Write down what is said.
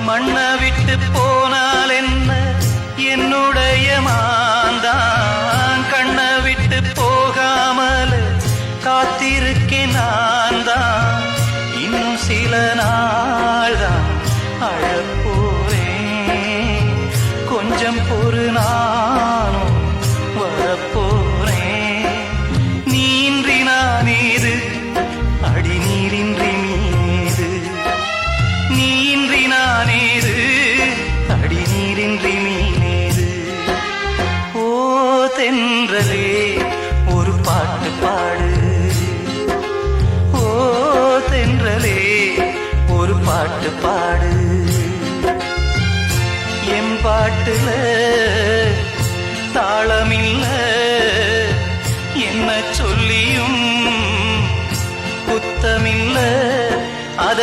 மண்ண விட்டு போனால் என்ன என்னுடைய மாந்தான், கண்ண விட்டு போகாமல் காத்திருக்கேன் நான் தான். இன்னும் சில நாள் தான் அழப்போறேன், கொஞ்சம் பொறு நானும் வரப்போறேன். நீன்றி நானேது அடி நீரின்றி மீது, நீன்றி நானேது அடி நீரின்றி மீனேது. ஓ தென்றலே ஒரு பாட்டு பாடு, ஓ தென்றலே ஒரு பாட்டு பாடு. என் பாட்டுல தாளமில்ல என்ன சொல்லியும் குத்தமில்ல, அத